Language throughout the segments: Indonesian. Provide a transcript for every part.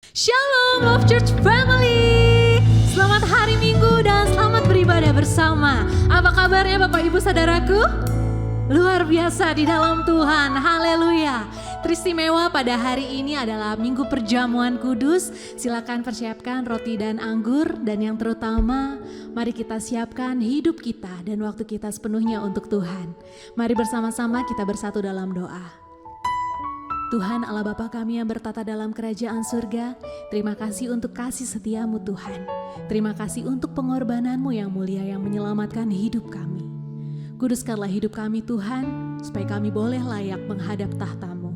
Shalom Love Church Family. Selamat hari Minggu dan selamat beribadah bersama. Apa kabarnya Bapak Ibu Saudaraku? Luar biasa di dalam Tuhan, haleluya. Teristimewa pada hari ini adalah Minggu Perjamuan Kudus. Silakan persiapkan roti dan anggur, dan yang terutama mari kita siapkan hidup kita dan waktu kita sepenuhnya untuk Tuhan. Mari bersama-sama kita bersatu dalam doa. Tuhan Allah Bapa kami yang bertata dalam kerajaan surga, terima kasih untuk kasih setiamu Tuhan. Terima kasih untuk pengorbananmu yang mulia yang menyelamatkan hidup kami. Kuduskanlah hidup kami Tuhan, supaya kami boleh layak menghadap tahta-Mu.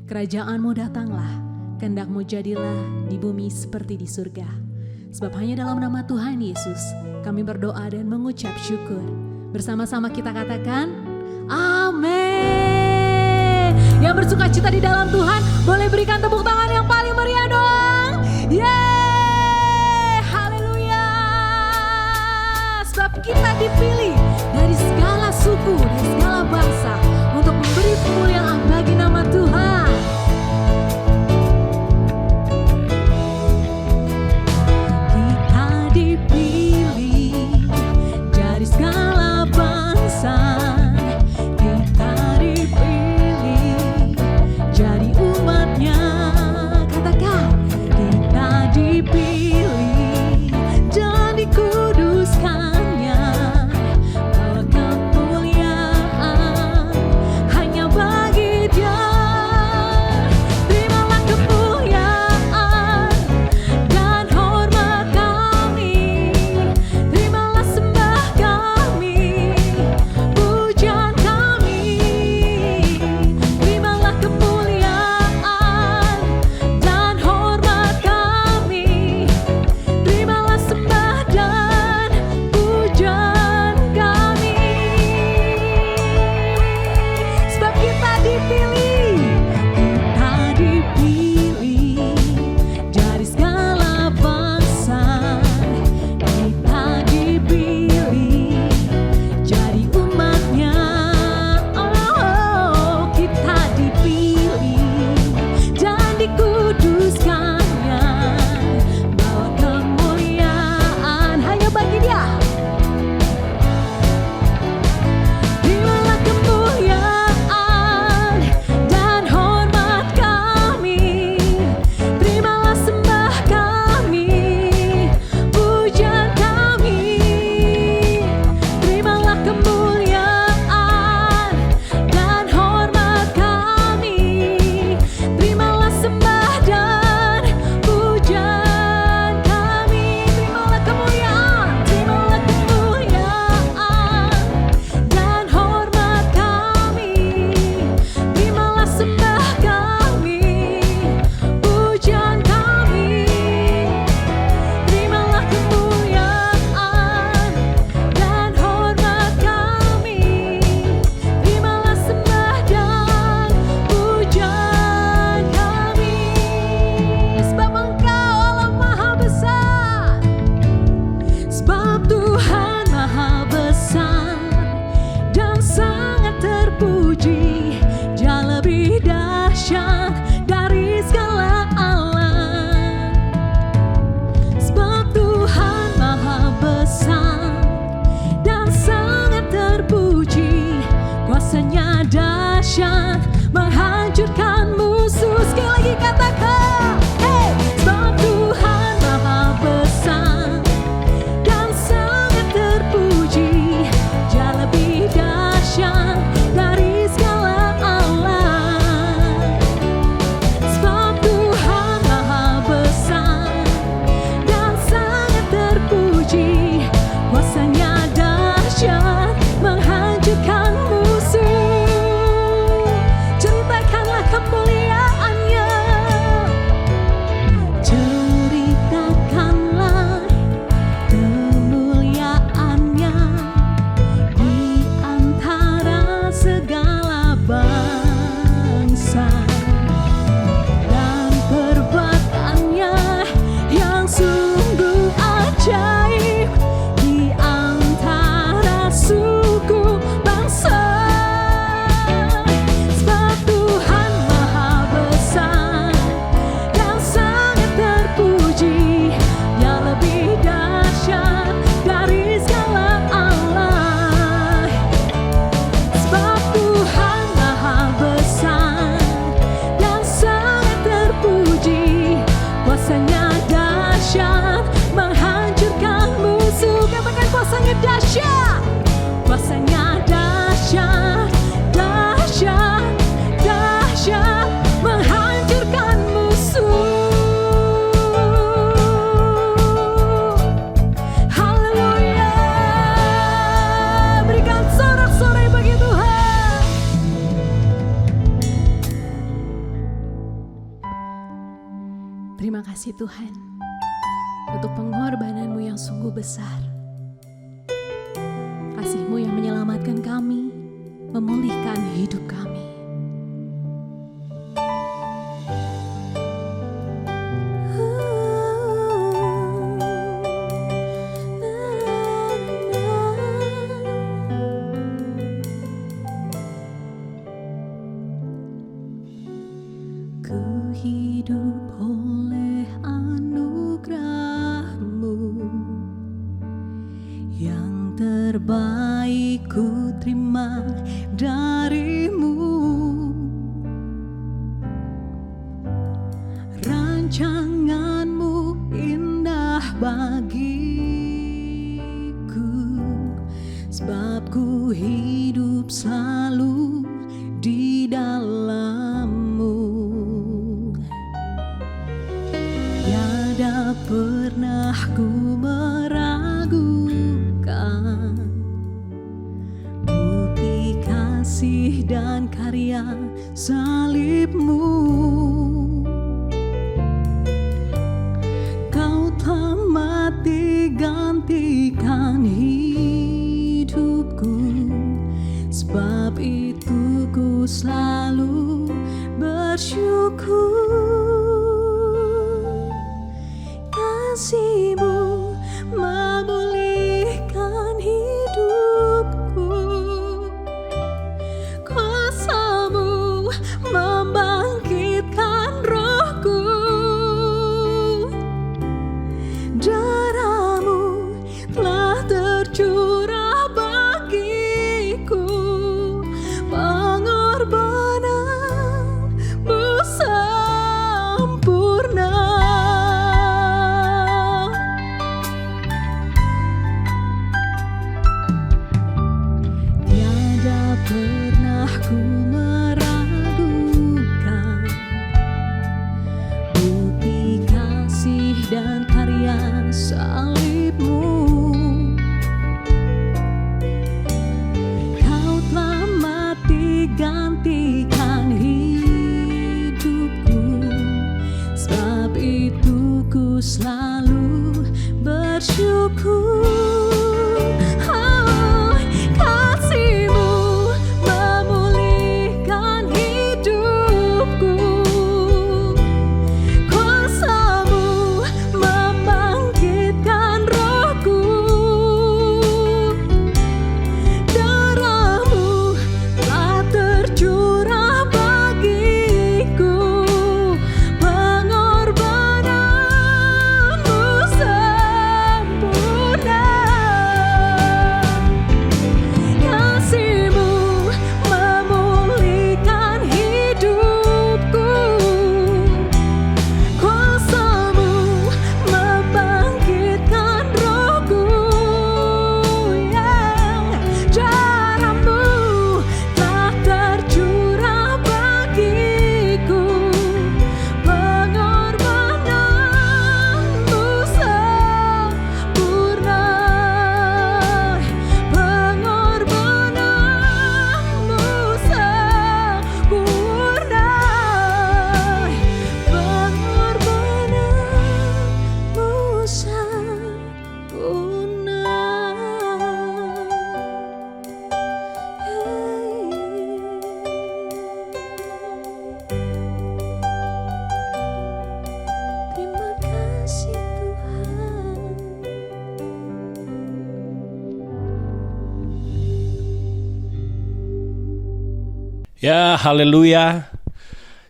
Kerajaan-Mu datanglah, kehendak-Mu jadilah di bumi seperti di surga. Sebab hanya dalam nama Tuhan Yesus kami berdoa dan mengucap syukur. Bersama-sama kita katakan, Amin. Yang bersuka cita di dalam Tuhan boleh berikan tepuk tangan yang paling meriah dong. Yeay, haleluya. Sebab kita dipilih dari segala suku, dari segala bangsa untuk memberi kemuliaan bagi nama Tuhan. Kita dipilih dari segala bangsa. dahsyat, kuasanya dahsyat, dahsyat, dahsyat, menghancurkan musuh. Haleluya. Berikan sorak-sorai bagi Tuhan. Terima kasih Tuhan untuk pengorbananmu yang sungguh besar. Kasih-Mu yang menyelamatkan kami, memulihkan hidup kami. Ku hidup oleh anugerah-Mu, yang terbaik ku terima dari-Mu. Rancangan-Mu indah bagiku, sebab ku hidup selalu di dalam-Mu. Tiada pernah ku meragukan bukti kasih dan karya salib-Mu. Kau telah mati gantikan hidupku, sebab itu ku selalu bersyukur. Kasih-Mu memulihkan hidupku, kuasa-Mu membangkitkan rohku, darah-Mu telah tercurah bagiku, pengorbanan-Mu sempurna. Pernah ku meragukan bukti kasih dan karya salib-Mu. Kau telah mati gantikan hidupku, sebab itu ku selalu bersyukur. Ya, haleluya.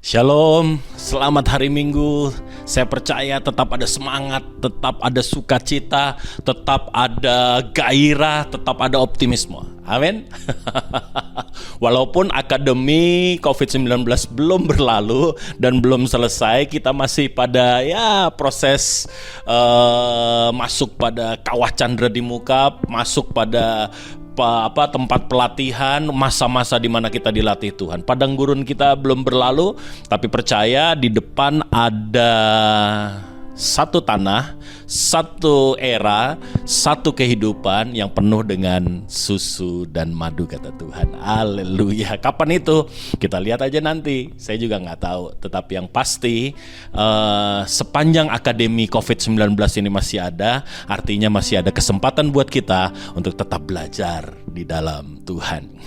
Shalom, selamat hari Minggu Saya percaya tetap ada semangat, tetap ada sukacita, tetap ada gairah, tetap ada optimisme. Amin. Walaupun akademi COVID-19 belum berlalu dan belum selesai, kita masih pada proses masuk pada kawah candra di muka, masuk pada tempat pelatihan, masa-masa di mana kita dilatih Tuhan. Padang gurun kita belum berlalu, tapi percaya di depan ada satu tanah, satu era, satu kehidupan yang penuh dengan susu dan madu, kata Tuhan. Haleluya. Kapan itu? Kita lihat aja nanti. Saya juga nggak tahu. Tetapi yang pasti sepanjang akademi COVID-19 ini masih ada, artinya masih ada kesempatan buat kita untuk tetap belajar di dalam Tuhan.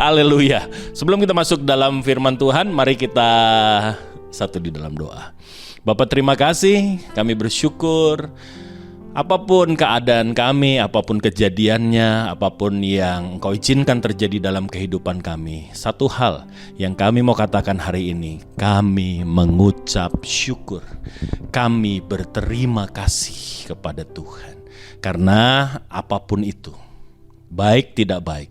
Haleluya. Sebelum kita masuk dalam firman Tuhan, mari kita satu di dalam doa. Bapak, terima kasih, kami bersyukur apapun keadaan kami, apapun kejadiannya, apapun yang Engkau izinkan terjadi dalam kehidupan kami. Satu hal yang kami mau katakan hari ini, kami mengucap syukur, kami berterima kasih kepada Tuhan. Karena apapun itu, baik tidak baik,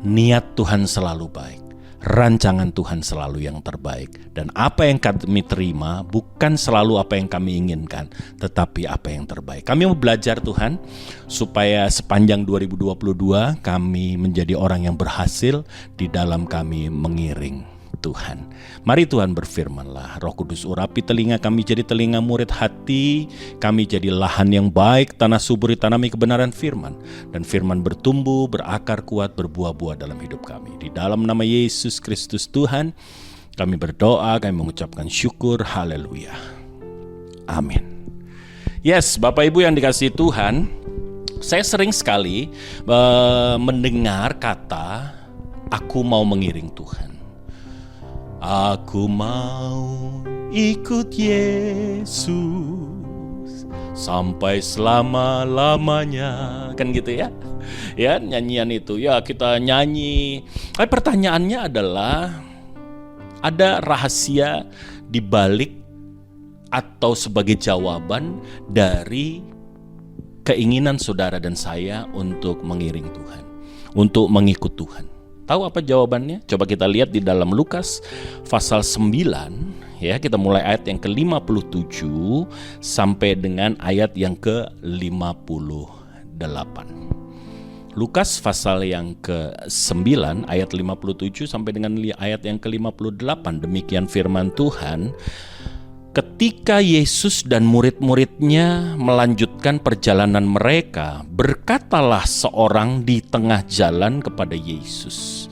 niat Tuhan selalu baik. Rancangan Tuhan selalu yang terbaik. Dan apa yang kami terima bukan selalu apa yang kami inginkan, tetapi apa yang terbaik. Kami mau belajar Tuhan, supaya sepanjang 2022 kami menjadi orang yang berhasil di dalam kami mengiring Tuhan. Mari Tuhan berfirman-Lah. Roh Kudus urapi telinga kami jadi telinga murid, hati kami jadi lahan yang baik, tanah subur ditanami kebenaran firman, dan firman bertumbuh, berakar kuat, berbuah-buah dalam hidup kami. Di dalam nama Yesus Kristus Tuhan kami berdoa, kami mengucapkan syukur. Haleluya. Amin. Yes, Bapak Ibu yang dikasihi Tuhan, saya sering sekali mendengar kata aku mau mengiring Tuhan. Aku mau ikut Yesus sampai selama-lamanya. Kan gitu ya. Ya, nyanyian itu. Ya, kita nyanyi. Tapi pertanyaannya adalah, ada rahasia di balik atau sebagai jawaban dari keinginan saudara dan saya untuk mengiring Tuhan, untuk mengikut Tuhan. Tahu apa jawabannya? Coba kita lihat di dalam Lukas pasal 9, ya, kita mulai ayat yang ke-57 sampai dengan ayat yang ke-58. Lukas pasal yang ke-9 ayat 57 sampai dengan ayat yang ke-58. Demikian firman Tuhan. Ketika Yesus dan murid-muridnya melanjutkan perjalanan mereka, berkatalah seorang di tengah jalan kepada Yesus,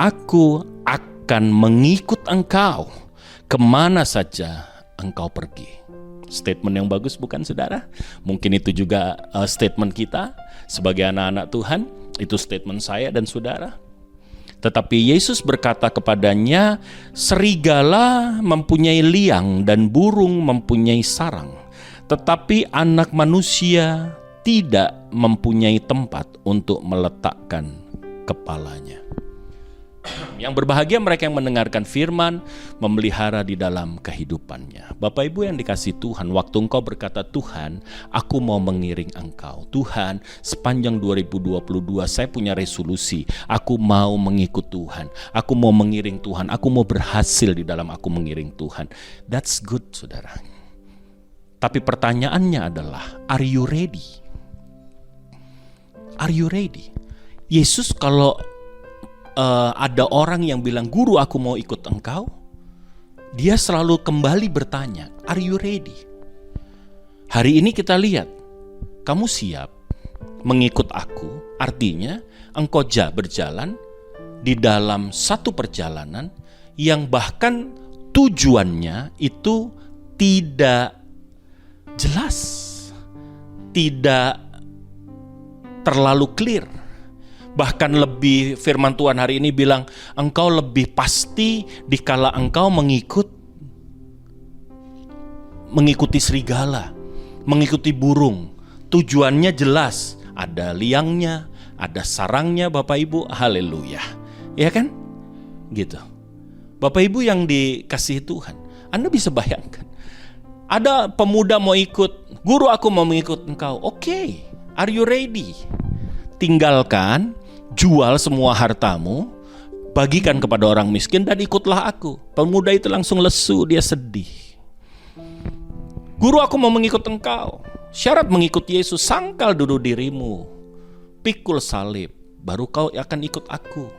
"Aku akan mengikut engkau kemana saja engkau pergi." Statement yang bagus bukan saudara? Mungkin itu juga statement kita sebagai anak-anak Tuhan. Itu statement saya dan saudara. Tetapi Yesus berkata kepadanya, "Serigala mempunyai liang dan burung mempunyai sarang, tetapi anak manusia tidak mempunyai tempat untuk meletakkan kepalanya." Yang berbahagia mereka yang mendengarkan firman, memelihara di dalam kehidupannya. Bapak Ibu yang dikasihi Tuhan, waktu engkau berkata, "Tuhan, aku mau mengiring engkau. Tuhan, sepanjang 2022 saya punya resolusi. Aku mau mengikut Tuhan. Aku mau mengiring Tuhan. Aku mau berhasil di dalam aku mengiring Tuhan." That's good, saudara. Tapi pertanyaannya adalah, are you ready? Are you ready? Yesus kalau ada orang yang bilang, "Guru, aku mau ikut engkau," dia selalu kembali bertanya, "Are you ready?" Hari ini kita lihat, kamu siap mengikut aku? Artinya engkau berjalan di dalam satu perjalanan yang bahkan tujuannya itu tidak jelas, tidak terlalu clear. Bahkan lebih, firman Tuhan hari ini bilang, engkau lebih pasti dikala engkau mengikuti serigala, mengikuti burung. Tujuannya jelas, ada liangnya, ada sarangnya, Bapak Ibu. Haleluya. Ya kan? Gitu. Bapak Ibu yang dikasihi Tuhan, Anda bisa bayangkan Ada pemuda mau ikut, guru aku mau mengikut engkau. Oke, are you ready? Tinggalkan, jual semua hartamu, bagikan kepada orang miskin dan ikutlah aku. Pemuda itu langsung lesu, dia sedih. Guru, aku mau mengikut engkau. Syarat mengikut Yesus, sangkal dulu dirimu, pikul salib, baru kau akan ikut aku.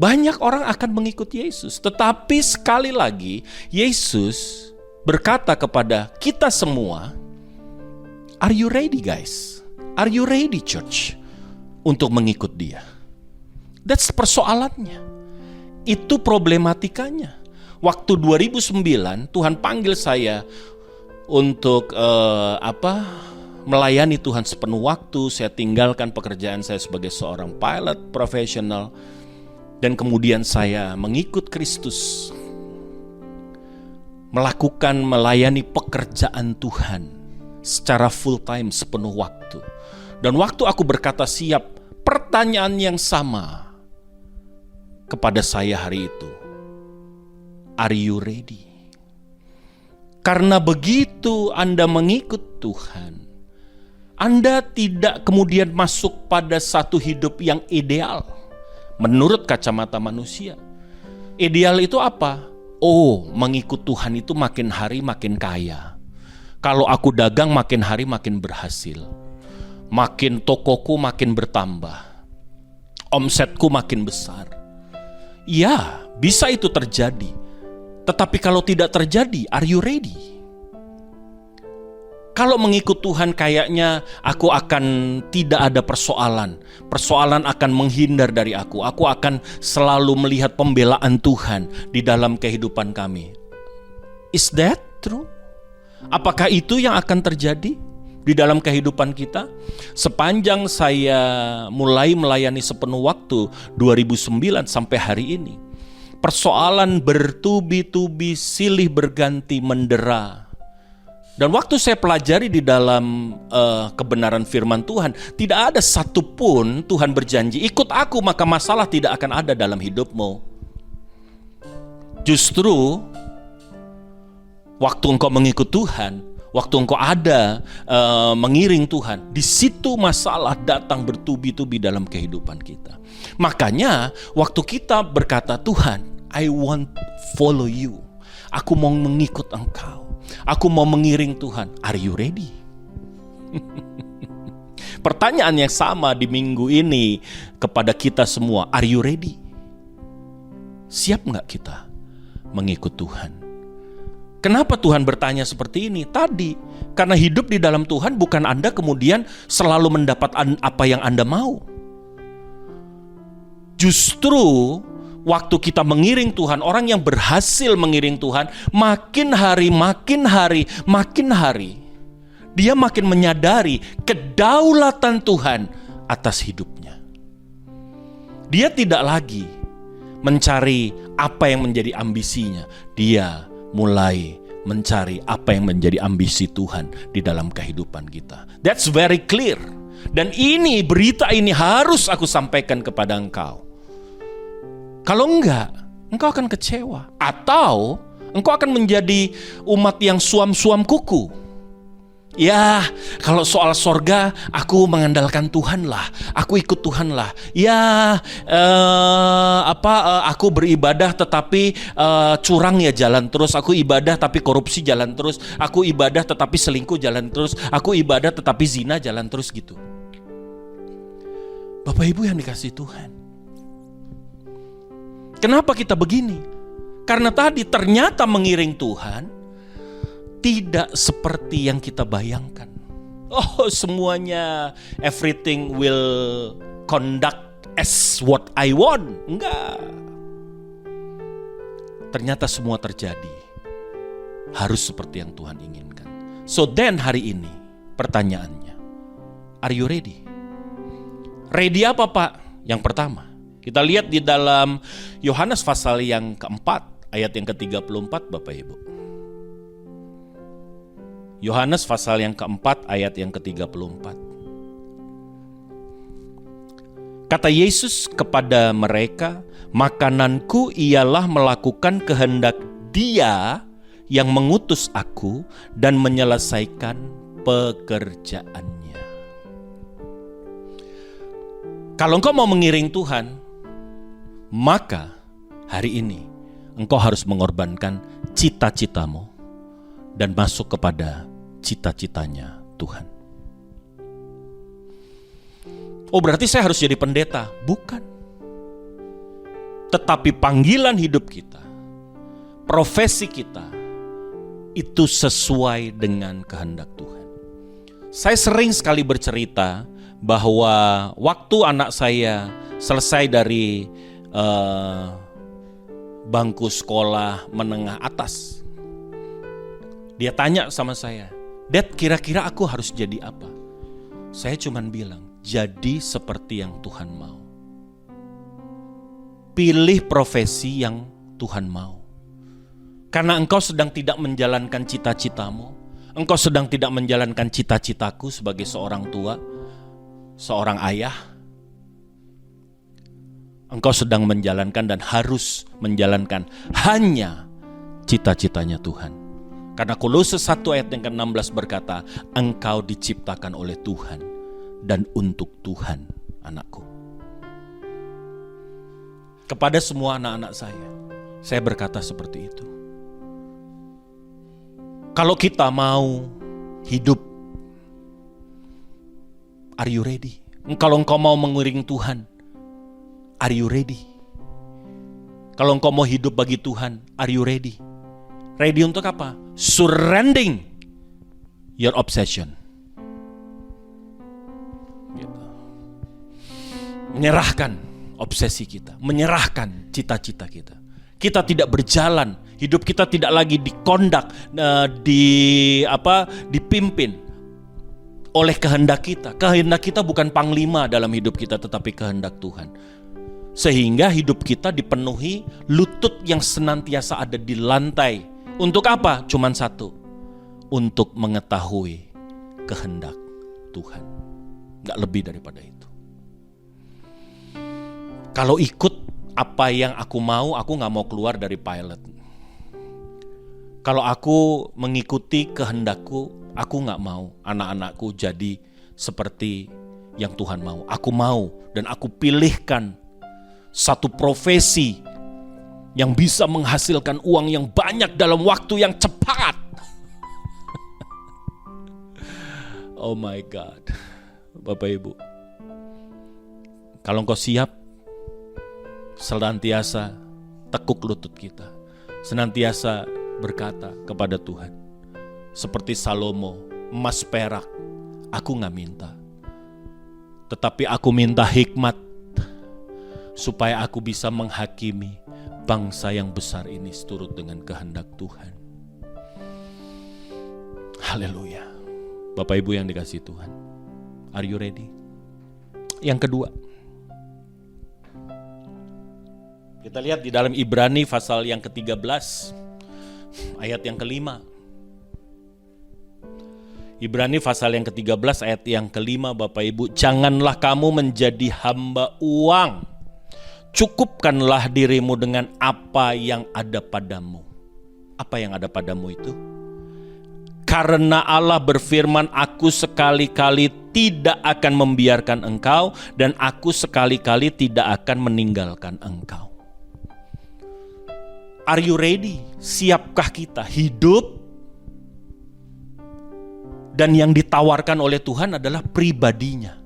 Banyak orang akan mengikut Yesus, tetapi sekali lagi Yesus berkata kepada kita semua, are you ready guys? Are you ready church untuk mengikut dia? That's persoalannya. Itu problematikanya. Waktu 2009 Tuhan panggil saya untuk melayani Tuhan sepenuh waktu. Saya tinggalkan pekerjaan saya sebagai seorang pilot profesional dan kemudian saya mengikut Kristus, melayani pekerjaan Tuhan secara full time sepenuh waktu. Dan waktu aku berkata siap, pertanyaan yang sama kepada saya hari itu, are you ready? Karena begitu Anda mengikut Tuhan, Anda tidak kemudian masuk pada satu hidup yang ideal menurut kacamata manusia. Ideal itu apa? Oh, mengikut Tuhan itu makin hari makin kaya. Kalau aku dagang makin hari makin berhasil. Makin tokoku makin bertambah. Omsetku makin besar. Ya, bisa itu terjadi. Tetapi kalau tidak terjadi, are you ready? Kalau mengikut Tuhan kayaknya aku akan tidak ada persoalan. Persoalan akan menghindar dari aku. Aku akan selalu melihat pembelaan Tuhan di dalam kehidupan kami. Is that true? Apakah itu yang akan terjadi di dalam kehidupan kita? Sepanjang saya mulai melayani sepenuh waktu 2009 sampai hari ini, persoalan bertubi-tubi, silih berganti, mendera. Dan waktu saya pelajari di dalam kebenaran firman Tuhan, tidak ada satupun Tuhan berjanji, ikut aku maka masalah tidak akan ada dalam hidupmu. Justru waktu engkau mengikut Tuhan, waktu engkau ada mengiring Tuhan, di situ masalah datang bertubi-tubi dalam kehidupan kita. Makanya waktu kita berkata, Tuhan, I want follow you. Aku mau mengikut engkau. Aku mau mengiring Tuhan. Are you ready? Pertanyaan yang sama di minggu ini kepada kita semua. Are you ready? Siap gak kita mengikut Tuhan? Kenapa Tuhan bertanya seperti ini? Tadi, karena hidup di dalam Tuhan bukan Anda kemudian selalu mendapat apa yang Anda mau. Justru waktu kita mengiring Tuhan, orang yang berhasil mengiring Tuhan, makin hari, dia makin menyadari kedaulatan Tuhan atas hidupnya. Dia tidak lagi mencari apa yang menjadi ambisinya. Dia mulai mencari apa yang menjadi ambisi Tuhan di dalam kehidupan kita. That's very clear. Dan berita ini harus aku sampaikan kepada engkau. Kalau enggak, engkau akan kecewa. Atau engkau akan menjadi umat yang suam-suam kuku. Ya, kalau soal sorga, aku mengandalkan Tuhan lah. Aku ikut Tuhan lah. Ya, aku beribadah tetapi curang ya jalan terus. Aku ibadah tapi korupsi jalan terus. Aku ibadah tetapi selingkuh jalan terus. Aku ibadah tetapi zina jalan terus gitu. Bapak Ibu yang dikasihi Tuhan, kenapa kita begini? Karena tadi ternyata mengiring Tuhan tidak seperti yang kita bayangkan. Oh, semuanya everything will conduct as what I want. Enggak. Ternyata semua terjadi harus seperti yang Tuhan inginkan. So then hari ini pertanyaannya, are you ready? Ready apa Pak? Yang pertama, kita lihat di dalam Yohanes pasal yang keempat, ayat yang ke-34 Bapak Ibu. Yohanes pasal yang keempat, ayat yang ke-34. Kata Yesus kepada mereka, makananku ialah melakukan kehendak Dia yang mengutus aku dan menyelesaikan pekerjaannya. Kalau engkau mau mengiring Tuhan, maka hari ini engkau harus mengorbankan cita-citamu dan masuk kepada cita-citanya Tuhan. Oh, berarti saya harus jadi pendeta? Bukan. Tetapi panggilan hidup kita, profesi kita, itu sesuai dengan kehendak Tuhan. Saya sering sekali bercerita bahwa waktu anak saya selesai dari bangku sekolah menengah atas, dia tanya sama saya, "Dad, kira-kira aku harus jadi apa?" Saya cuman bilang, jadi seperti yang Tuhan mau. Pilih profesi yang Tuhan mau. Karena engkau sedang tidak menjalankan cita-citamu, engkau sedang tidak menjalankan cita-citaku sebagai seorang tua, seorang ayah. Engkau sedang menjalankan dan harus menjalankan hanya cita-citanya Tuhan. Karena Kolose 1 ayat yang ke-16 berkata, engkau diciptakan oleh Tuhan dan untuk Tuhan, anakku. Kepada semua anak-anak saya berkata seperti itu. Kalau kita mau hidup, are you ready? Kalau engkau mau mengiring Tuhan, are you ready? Kalau engkau mau hidup bagi Tuhan, are you ready? Ready untuk apa? Surrendering your obsession. Gitu. Menyerahkan obsesi kita, menyerahkan cita-cita kita. Kita tidak berjalan, hidup kita tidak lagi dikondak, dipimpin oleh kehendak kita. Kehendak kita bukan panglima dalam hidup kita, tetapi kehendak Tuhan. Sehingga hidup kita dipenuhi lutut yang senantiasa ada di lantai. Untuk apa? Cuman satu, untuk mengetahui kehendak Tuhan. Gak lebih daripada itu. Kalau ikut apa yang aku mau, aku gak mau keluar dari pilot. Kalau aku mengikuti kehendakku, aku gak mau anak-anakku jadi seperti yang Tuhan mau. Aku mau dan aku pilihkan satu profesi yang bisa menghasilkan uang yang banyak dalam waktu yang cepat. Oh my God. Bapak Ibu, kalau engkau siap, senantiasa tekuk lutut kita, senantiasa berkata kepada Tuhan, seperti Salomo, emas perak aku gak minta, tetapi aku minta hikmat supaya aku bisa menghakimi bangsa yang besar ini seturut dengan kehendak Tuhan. Haleluya. Bapak Ibu yang dikasihi Tuhan, are you ready? Yang kedua, kita lihat di dalam Ibrani pasal yang ke-13 ayat yang ke-5. Ibrani pasal yang ke-13 ayat yang ke-5, Bapak Ibu, janganlah kamu menjadi hamba uang, cukupkanlah dirimu dengan apa yang ada padamu. Apa yang ada padamu itu? Karena Allah berfirman, aku sekali-kali tidak akan membiarkan engkau dan aku sekali-kali tidak akan meninggalkan engkau. Are you ready? Siapkah kita hidup? Dan yang ditawarkan oleh Tuhan adalah pribadinya.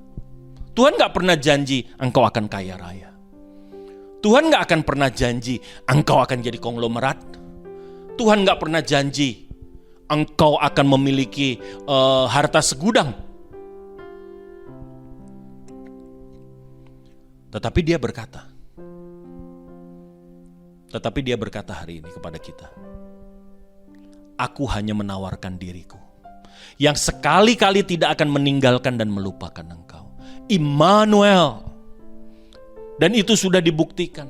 Tuhan gak pernah janji engkau akan kaya raya. Tuhan gak akan pernah janji engkau akan jadi konglomerat. Tuhan gak pernah janji engkau akan memiliki harta segudang. Tetapi dia berkata hari ini kepada kita, aku hanya menawarkan diriku, yang sekali-kali tidak akan meninggalkan dan melupakan engkau. Immanuel. Dan itu sudah dibuktikan,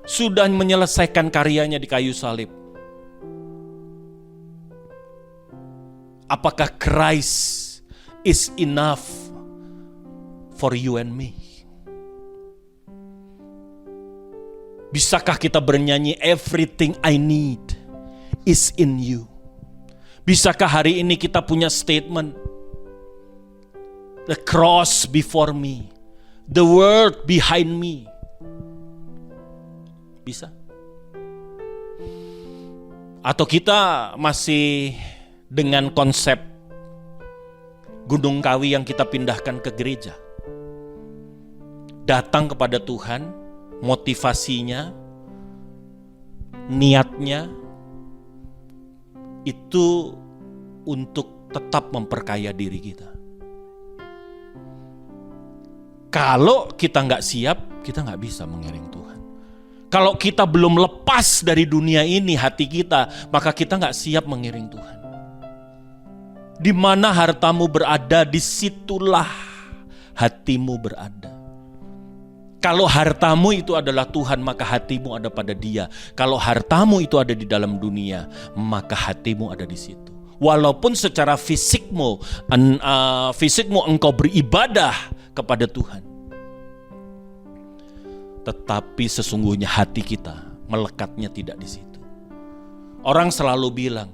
sudah menyelesaikan karyanya di kayu salib. Apakah Christ is enough for you and me? Bisakah kita bernyanyi everything I need is in you. Bisakah hari ini kita punya statement, the cross before me, the world behind me. Bisa? Atau kita masih dengan konsep Gunung Kawi yang kita pindahkan ke gereja? Datang kepada Tuhan, motivasinya, niatnya itu untuk tetap memperkaya diri kita. Kalau kita nggak siap, kita nggak bisa mengiring Tuhan. Kalau kita belum lepas dari dunia ini hati kita, maka kita nggak siap mengiring Tuhan. Di mana hartamu berada, disitulah hatimu berada. Kalau hartamu itu adalah Tuhan, maka hatimu ada pada Dia. Kalau hartamu itu ada di dalam dunia, maka hatimu ada di situ. Walaupun secara fisikmu engkau beribadah kepada Tuhan, tetapi sesungguhnya hati kita melekatnya tidak di situ. Orang selalu bilang,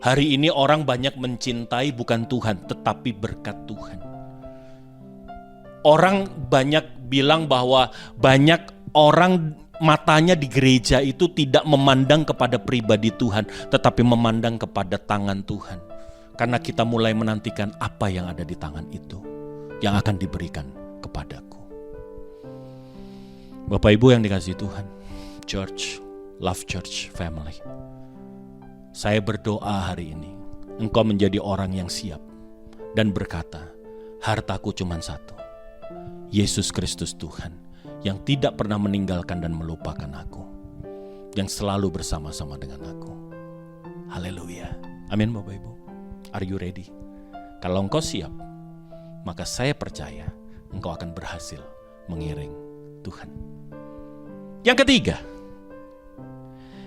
hari ini orang banyak mencintai bukan Tuhan, tetapi berkat Tuhan. Orang banyak bilang bahwa banyak orang matanya di gereja itu tidak memandang kepada pribadi Tuhan, tetapi memandang kepada tangan Tuhan. Karena kita mulai menantikan apa yang ada di tangan itu, yang akan diberikan kepadaku. Bapak Ibu yang dikasihi Tuhan, Church, Love Church Family, saya berdoa hari ini, engkau menjadi orang yang siap dan berkata, hartaku cuma satu, Yesus Kristus Tuhan, yang tidak pernah meninggalkan dan melupakan aku, yang selalu bersama-sama dengan aku. Haleluya. Amin Bapak Ibu. Are you ready? Kalau engkau siap, maka saya percaya engkau akan berhasil mengiring Tuhan. Yang ketiga,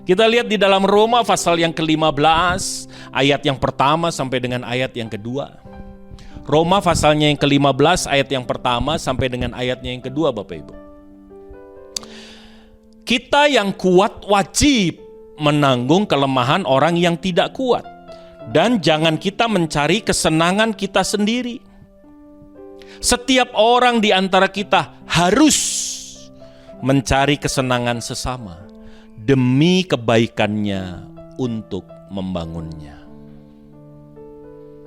kita lihat di dalam Roma pasal yang ke-15, ayat yang pertama sampai dengan ayat yang kedua. Roma pasalnya yang ke-15, ayat yang pertama sampai dengan ayatnya yang kedua, Bapak Ibu. Kita yang kuat wajib menanggung kelemahan orang yang tidak kuat. Dan jangan kita mencari kesenangan kita sendiri. Setiap orang di antara kita harus mencari kesenangan sesama demi kebaikannya untuk membangunnya.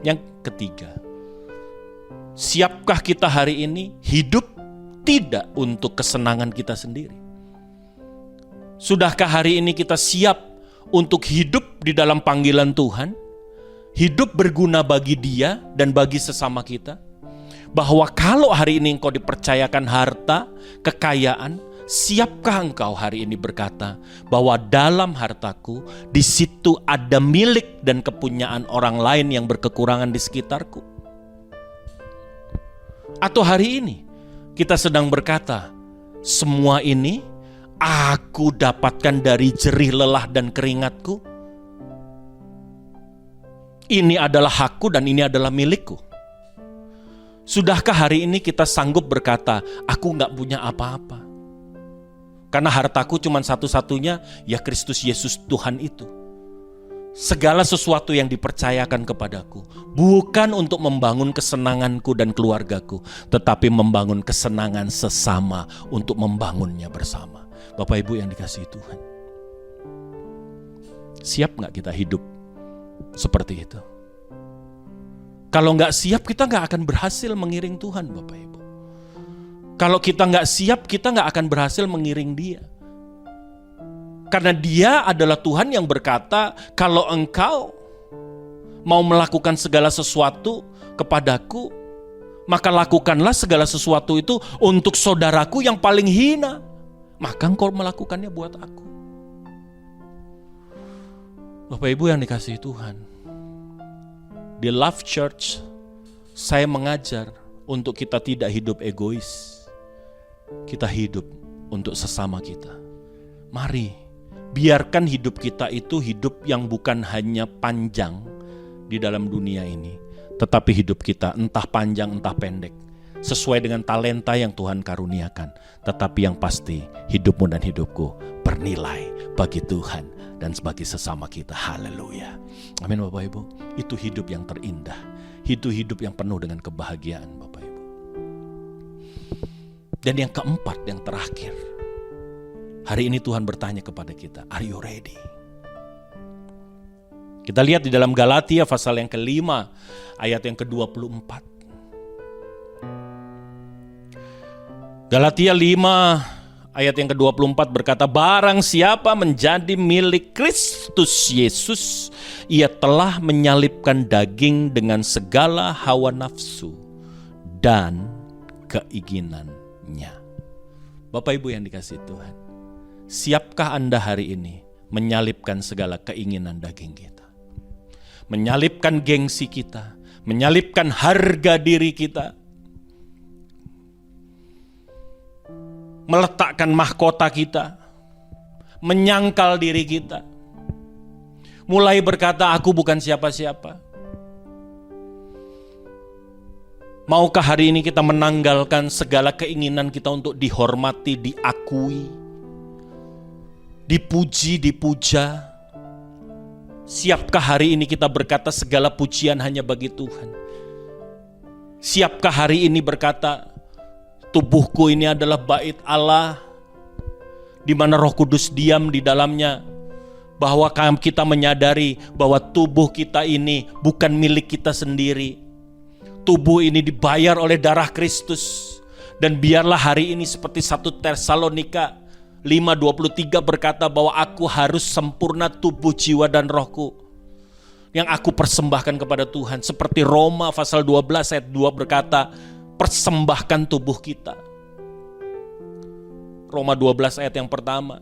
Yang ketiga, siapkah kita hari ini hidup tidak untuk kesenangan kita sendiri? Sudahkah hari ini kita siap untuk hidup di dalam panggilan Tuhan? Hidup berguna bagi Dia dan bagi sesama kita? Bahwa kalau hari ini engkau dipercayakan harta, kekayaan, siapkah engkau hari ini berkata bahwa dalam hartaku di situ ada milik dan kepunyaan orang lain yang berkekurangan di sekitarku? Atau hari ini kita sedang berkata, semua ini aku dapatkan dari jerih lelah dan keringatku. Ini adalah hakku dan ini adalah milikku. Sudahkah hari ini kita sanggup berkata, aku gak punya apa-apa? Karena hartaku cuma satu-satunya, ya Kristus Yesus Tuhan itu. Segala sesuatu yang dipercayakan kepadaku, bukan untuk membangun kesenanganku dan keluargaku, tetapi membangun kesenangan sesama untuk membangunnya bersama. Bapak Ibu yang dikasihi Tuhan, siap gak kita hidup seperti itu? Kalau gak siap, kita gak akan berhasil mengiring Tuhan, Bapak Ibu. Kalau kita gak siap, kita gak akan berhasil mengiring Dia. Karena Dia adalah Tuhan yang berkata, kalau engkau mau melakukan segala sesuatu kepadaku, maka lakukanlah segala sesuatu itu untuk saudaraku yang paling hina. Maka engkau melakukannya buat aku. Bapak Ibu yang dikasihi Tuhan, di Love Church saya mengajar untuk kita tidak hidup egois. Kita hidup untuk sesama kita. Mari biarkan hidup kita itu hidup yang bukan hanya panjang di dalam dunia ini, tetapi hidup kita entah panjang entah pendek, sesuai dengan talenta yang Tuhan karuniakan. Tetapi yang pasti hidupmu dan hidupku bernilai bagi Tuhan dan sebagai sesama kita. Haleluya. Amin Bapak Ibu. Itu hidup yang terindah. Itu hidup yang penuh dengan kebahagiaan Bapak Ibu. Dan yang keempat, yang terakhir. Hari ini Tuhan bertanya kepada kita, are you ready? Kita lihat di dalam Galatia pasal yang kelima, ayat yang ke-24. Galatia 5 ayat yang ke-24 berkata, barang siapa menjadi milik Kristus Yesus, ia telah menyalibkan daging dengan segala hawa nafsu dan keinginannya. Bapak Ibu yang dikasihi Tuhan, siapkah Anda hari ini menyalibkan segala keinginan daging kita? Menyalibkan gengsi kita, menyalibkan harga diri kita, meletakkan mahkota kita, menyangkal diri kita, mulai berkata aku bukan siapa-siapa. Maukah hari ini kita menanggalkan segala keinginan kita untuk dihormati, diakui, dipuji, dipuja? Siapkah hari ini kita berkata segala pujian hanya bagi Tuhan? Siapkah hari ini berkata tubuhku ini adalah bait Allah, di mana Roh Kudus diam di dalamnya, bahwa kita menyadari bahwa tubuh kita ini bukan milik kita sendiri. Tubuh ini dibayar oleh darah Kristus. Dan biarlah hari ini seperti 1 Tesalonika 5:23 berkata bahwa aku harus sempurna tubuh, jiwa dan rohku, yang aku persembahkan kepada Tuhan. Seperti Roma pasal 12 ayat 2 berkata, persembahkan tubuh kita. Roma 12 ayat yang pertama,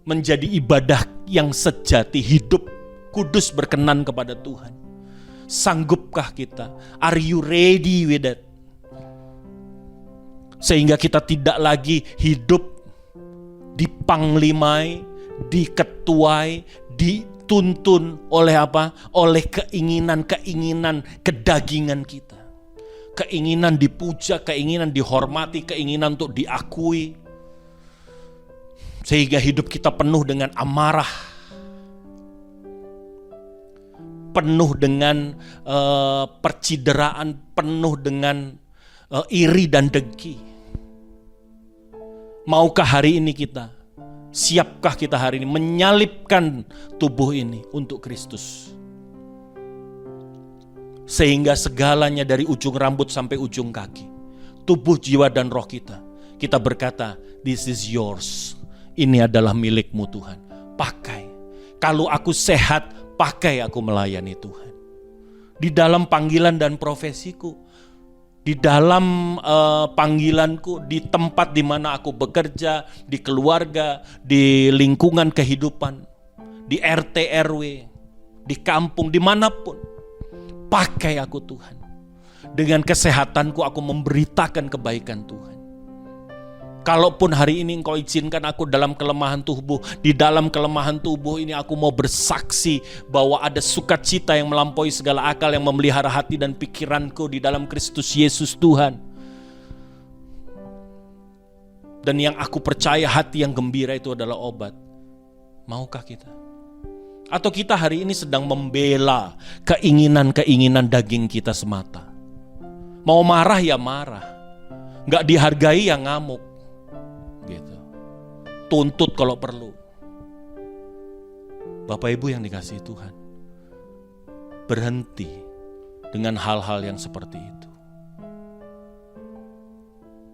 menjadi ibadah yang sejati, hidup, kudus, berkenan kepada Tuhan. Sanggupkah kita? Are you ready with that? Sehingga kita tidak lagi hidup dipanglimai, diketuai, dituntun oleh apa? Oleh keinginan-keinginan kedagingan kita. Keinginan dipuja, keinginan dihormati, keinginan untuk diakui. Sehingga hidup kita penuh dengan amarah, penuh dengan percideraan, penuh dengan iri dan dengki. Maukah hari ini kita, siapkah kita hari ini menyalibkan tubuh ini untuk Kristus? Sehingga segalanya dari ujung rambut sampai ujung kaki, tubuh, jiwa dan roh kita, kita berkata, this is yours. Ini adalah milikmu Tuhan. Pakai. Kalau aku sehat, pakai aku melayani Tuhan. Di dalam panggilan dan profesiku, di dalam panggilanku, di tempat di mana aku bekerja, di keluarga, di lingkungan kehidupan, di RT RW, di kampung, dimanapun, pakai aku Tuhan. Dengan kesehatanku aku memberitakan kebaikan Tuhan. Kalaupun hari ini Engkau izinkan aku dalam kelemahan tubuh, di dalam kelemahan tubuh ini aku mau bersaksi bahwa ada sukacita yang melampaui segala akal yang memelihara hati dan pikiranku di dalam Kristus Yesus Tuhan. Dan yang aku percaya hati yang gembira itu adalah obat. Maukah kita? Atau kita hari ini sedang membela keinginan-keinginan daging kita semata? Mau marah ya marah, gak dihargai ya ngamuk. Gitu. Tuntut kalau perlu. Bapak Ibu yang dikasihi Tuhan, berhenti dengan hal-hal yang seperti itu.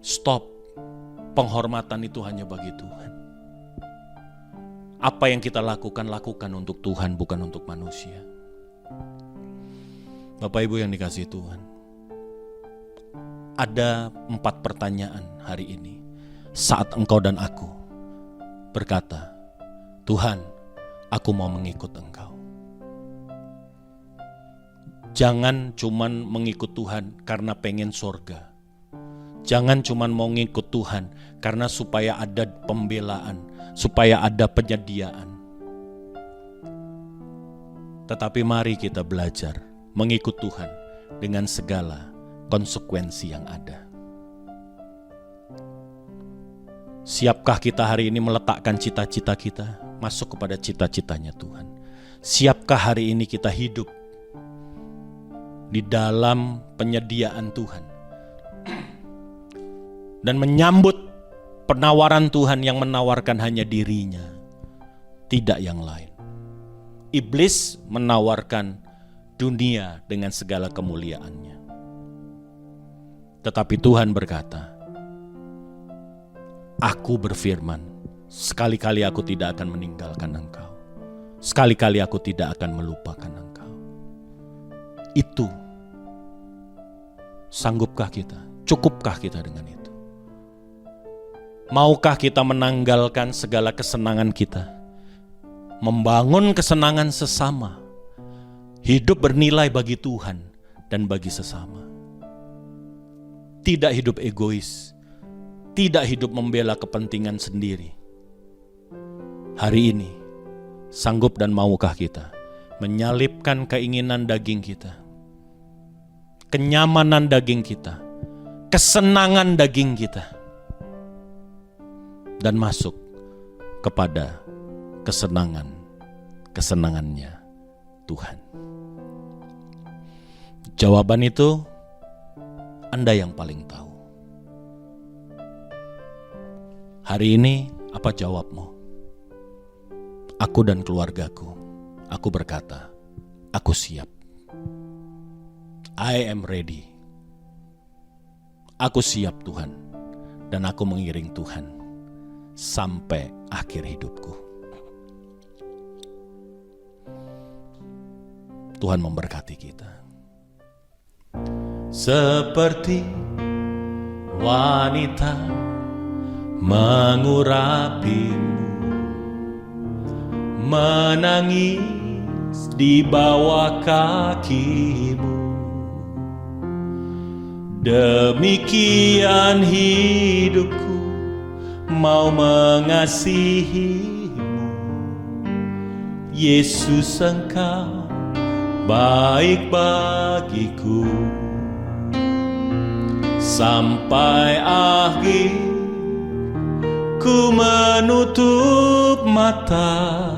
Stop. Penghormatan itu hanya bagi Tuhan. Apa yang kita lakukan, lakukan untuk Tuhan, bukan untuk manusia. Bapak Ibu yang dikasihi Tuhan, ada 4 pertanyaan hari ini. Saat engkau dan aku berkata, Tuhan, aku mau mengikut Engkau. Jangan cuman mengikut Tuhan karena pengen surga. Jangan cuman mau ngikut Tuhan karena supaya ada pembelaan, supaya ada penyediaan. Tetapi mari kita belajar mengikut Tuhan dengan segala konsekuensi yang ada. Siapkah kita hari ini meletakkan cita-cita kita, masuk kepada cita-citanya Tuhan. Siapkah hari ini kita hidup di dalam penyediaan Tuhan dan menyambut penawaran Tuhan yang menawarkan hanya dirinya, tidak yang lain. Iblis menawarkan dunia dengan segala kemuliaannya. Tetapi Tuhan berkata, Aku berfirman, sekali-kali aku tidak akan meninggalkan engkau. Sekali-kali aku tidak akan melupakan engkau. Itu, sanggupkah kita? Cukupkah kita dengan itu? Maukah kita menanggalkan segala kesenangan kita? Membangun kesenangan sesama. Hidup bernilai bagi Tuhan dan bagi sesama. Tidak hidup egois. Tidak hidup membela kepentingan sendiri. Hari ini, sanggup dan maukah kita menyalipkan keinginan daging kita, kenyamanan daging kita, kesenangan daging kita, dan masuk kepada kesenangannya Tuhan? Jawaban itu Anda yang paling tahu. Hari ini apa jawabmu? Aku dan keluargaku, aku berkata, aku siap. I am ready. Aku siap Tuhan, dan aku mengiring Tuhan sampai akhir hidupku. Tuhan memberkati kita. Seperti wanita mengurapimu, menangis di bawah kakimu. Demikian hidupku mau mengasihimu. Yesus, engkau baik bagiku. Sampai akhir ku menutup mata,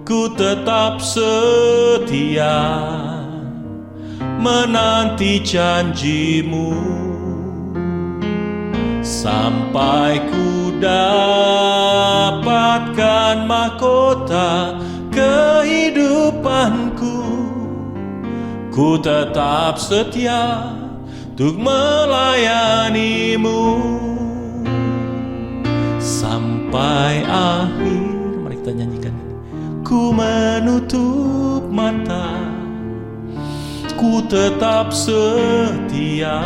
ku tetap setia menanti janjimu. Sampai ku dapatkan mahkota kehidupanku, ku tetap setia untuk melayanimu. Sampai akhir, mari kita nyanyikan ini. Ku menutup mata, ku tetap setia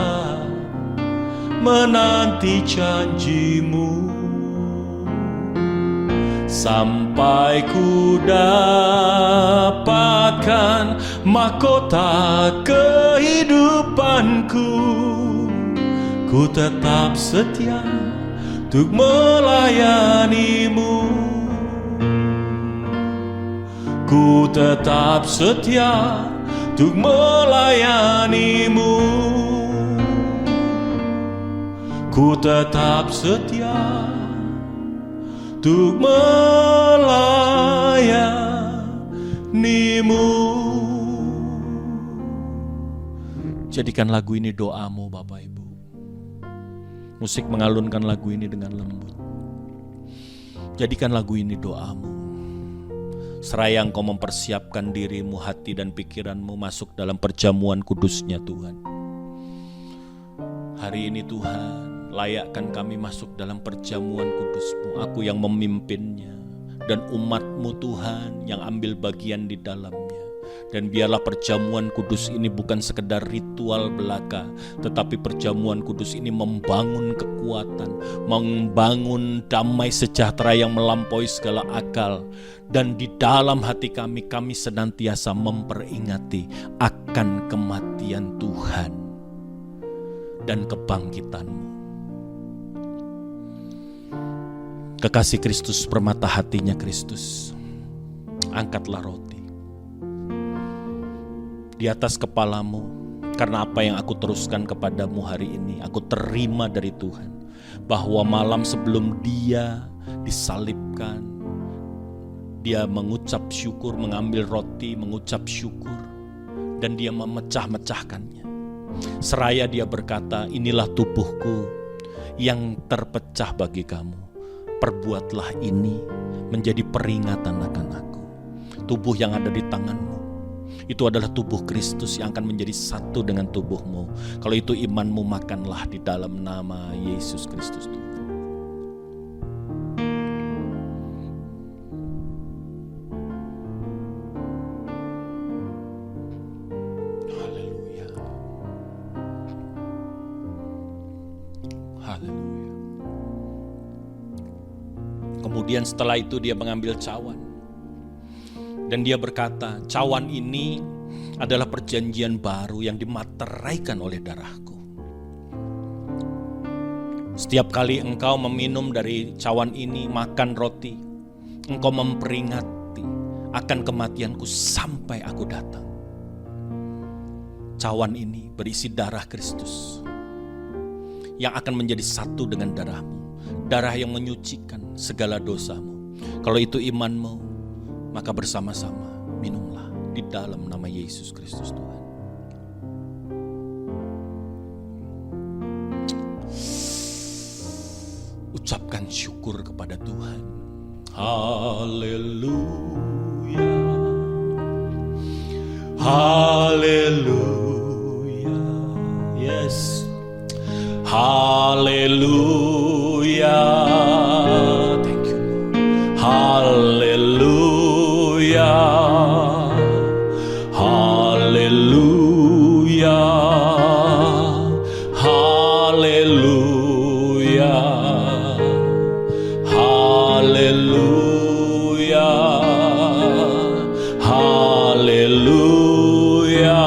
menanti janjimu. Sampai ku dapatkan mahkota kehidupanku, ku tetap setia untuk melayanimu. Ku tetap setia untuk melayanimu. Ku tetap setia untuk melayanimu. Jadikan lagu ini doamu, Bapak Ibu. Musik mengalunkan lagu ini dengan lembut. Jadikan lagu ini doamu. Seraya engkau mempersiapkan dirimu, hati dan pikiranmu masuk dalam perjamuan kudusnya Tuhan. Hari ini Tuhan, layakkan kami masuk dalam perjamuan kudus-Mu, aku yang memimpinnya, dan umat-Mu Tuhan yang ambil bagian di dalamnya. Dan biarlah perjamuan kudus ini bukan sekedar ritual belaka, tetapi perjamuan kudus ini membangun kekuatan, membangun damai sejahtera yang melampaui segala akal. Dan di dalam hati kami, kami senantiasa memperingati akan kematian Tuhan dan kebangkitan-Mu. Kekasih Kristus, permata hatinya Kristus, angkatlah roti di atas kepalamu, karena apa yang aku teruskan kepadamu hari ini, aku terima dari Tuhan, bahwa malam sebelum Dia disalibkan, Dia mengucap syukur, mengambil roti, mengucap syukur, dan dia memecah-mecahkannya. Seraya dia berkata, inilah tubuhku yang terpecah bagi kamu. Perbuatlah ini menjadi peringatan akan aku. Tubuh yang ada di tanganmu, itu adalah tubuh Kristus yang akan menjadi satu dengan tubuhmu. Kalau itu imanmu, makanlah di dalam nama Yesus Kristus Tuhan. Haleluya. Haleluya. Kemudian setelah itu dia mengambil cawan. Dan dia berkata, cawan ini adalah perjanjian baru yang dimateraikan oleh darahku. Setiap kali engkau meminum dari cawan ini, makan roti, engkau memperingati akan kematianku sampai aku datang. Cawan ini berisi darah Kristus yang akan menjadi satu dengan darahmu. Darah yang menyucikan segala dosamu. Kalau itu imanmu, maka bersama-sama minumlah di dalam nama Yesus Kristus Tuhan. Ucapkan syukur kepada Tuhan. Haleluya. Haleluya. Yes. Haleluya. Thank you, Lord. Haleluya. Haleluya. Haleluya. Haleluya. Haleluya.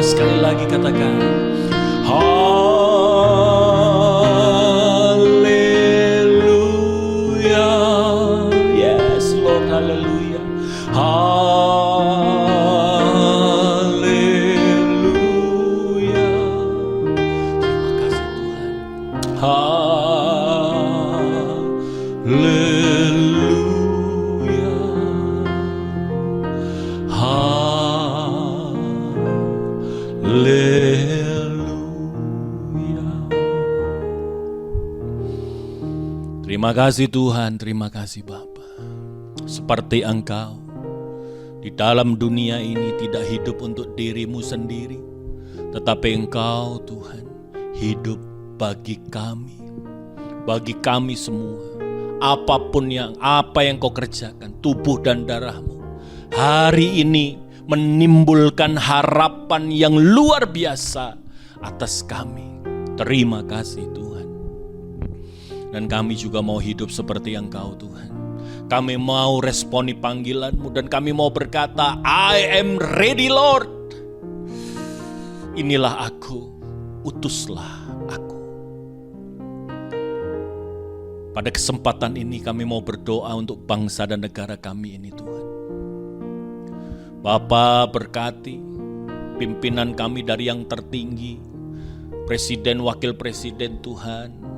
Sekali lagi katakan haleluya. Yes Lord, haleluya. Haleluya. Terima kasih Tuhan. Haleluya. Haleluya. Terima kasih Tuhan, terima kasih Bapa. Seperti Engkau di dalam dunia ini tidak hidup untuk dirimu sendiri, tetapi Engkau Tuhan hidup bagi kami semua. Apapun apa yang Kau kerjakan, tubuh dan darahmu hari ini menimbulkan harapan yang luar biasa atas kami. Terima kasih Tuhan. Dan kami juga mau hidup seperti Engkau Tuhan. Kami mau responi panggilan-Mu dan kami mau berkata, I am ready Lord. Inilah aku, utuslah aku. Pada kesempatan ini kami mau berdoa untuk bangsa dan negara kami ini Tuhan. Bapa, berkati pimpinan kami dari yang tertinggi, presiden, wakil presiden Tuhan,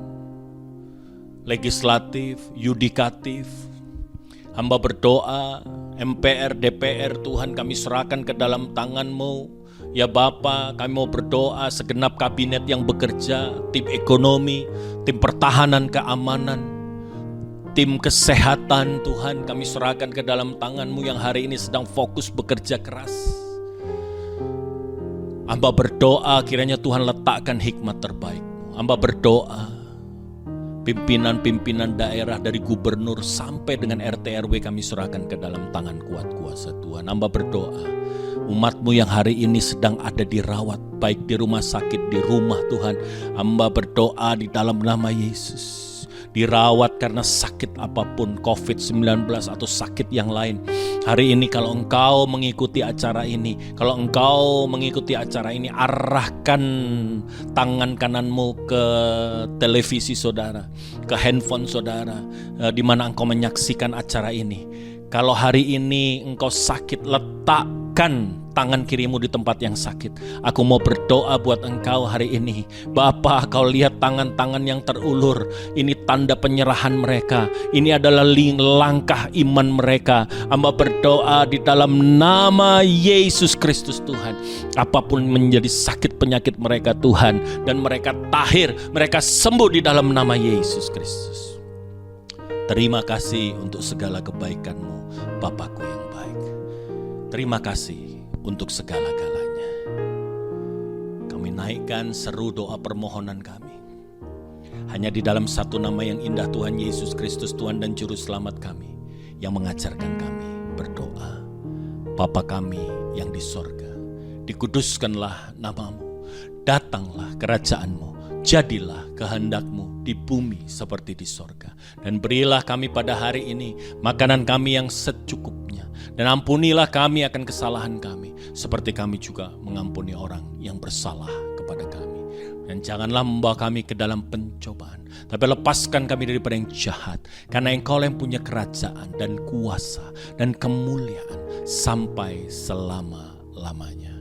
legislatif, yudikatif. Hamba berdoa, MPR, DPR Tuhan kami serahkan ke dalam tangan-Mu. Ya Bapa, kami mau berdoa segenap kabinet yang bekerja, tim ekonomi, tim pertahanan keamanan, tim kesehatan Tuhan kami serahkan ke dalam tangan-Mu yang hari ini sedang fokus bekerja keras. Hamba berdoa kiranya Tuhan letakkan hikmat terbaik-Mu. Hamba berdoa pimpinan-pimpinan daerah dari gubernur sampai dengan RT RW kami serahkan ke dalam tangan kuat kuasa Tuhan. Hamba berdoa umat-Mu yang hari ini sedang ada dirawat, baik di rumah sakit, di rumah Tuhan. Hamba berdoa di dalam nama Yesus. dirawat karena sakit apapun, COVID-19 atau sakit yang lain. Hari ini kalau engkau mengikuti acara ini, arahkan tangan kananmu ke televisi saudara, ke handphone saudara, di mana engkau menyaksikan acara ini. Kalau hari ini engkau sakit, letakkan tangan kirimu di tempat yang sakit. Aku mau berdoa buat engkau hari ini. Bapa, kau lihat tangan-tangan yang terulur. Ini tanda penyerahan mereka. Ini adalah langkah iman mereka. Hamba berdoa di dalam nama Yesus Kristus Tuhan. Apapun menjadi sakit penyakit mereka Tuhan. Dan mereka tahir, mereka sembuh di dalam nama Yesus Kristus. Terima kasih untuk segala kebaikan-Mu, Bapakku yang baik. Terima kasih untuk segala-galanya. Kami naikkan seru doa permohonan kami. Hanya di dalam satu nama yang indah, Tuhan Yesus Kristus, Tuhan dan Juru Selamat kami, yang mengajarkan kami berdoa. Bapa kami yang di sorga, dikuduskanlah namamu, datanglah kerajaan-Mu, jadilah kehendak-Mu di bumi seperti di sorga. Dan berilah kami pada hari ini makanan kami yang secukupnya. Dan ampunilah kami akan kesalahan kami, seperti kami juga mengampuni orang yang bersalah kepada kami. Dan janganlah membawa kami ke dalam pencobaan, tapi lepaskan kami daripada yang jahat. Karena Engkau yang punya kerajaan dan kuasa dan kemuliaan sampai selama-lamanya.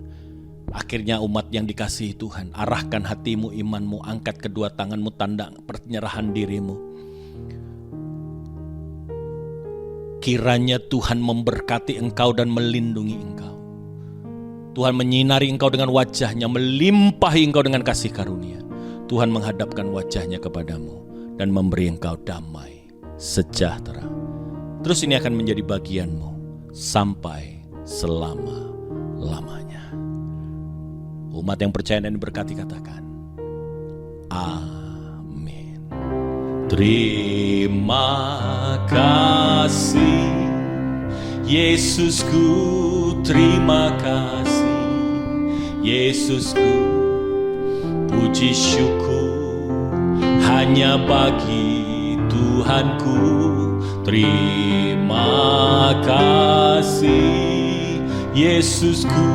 Akhirnya umat yang dikasihi Tuhan, arahkan hatimu, imanmu, angkat kedua tanganmu, tanda penyerahan dirimu. Kiranya Tuhan memberkati engkau dan melindungi engkau. Tuhan menyinari engkau dengan wajah-Nya, melimpahi engkau dengan kasih karunia. Tuhan menghadapkan wajah-Nya kepadamu dan memberi engkau damai sejahtera. Terus ini akan menjadi bagianmu sampai selama-lamanya. Umat yang percaya dan diberkati katakan, amin. Terima kasih Yesusku, terima kasih Yesusku. Puji syukur hanya bagi Tuhanku. Terima kasih Yesusku,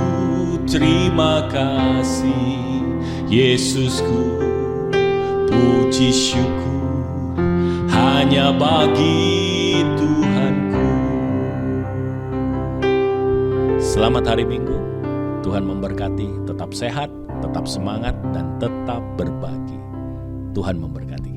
terima kasih Yesusku. Puji syukur hanya bagi Tuhanku. Selamat hari Minggu. Tuhan memberkati. Tetap sehat, tetap semangat, dan tetap berbagi. Tuhan memberkati.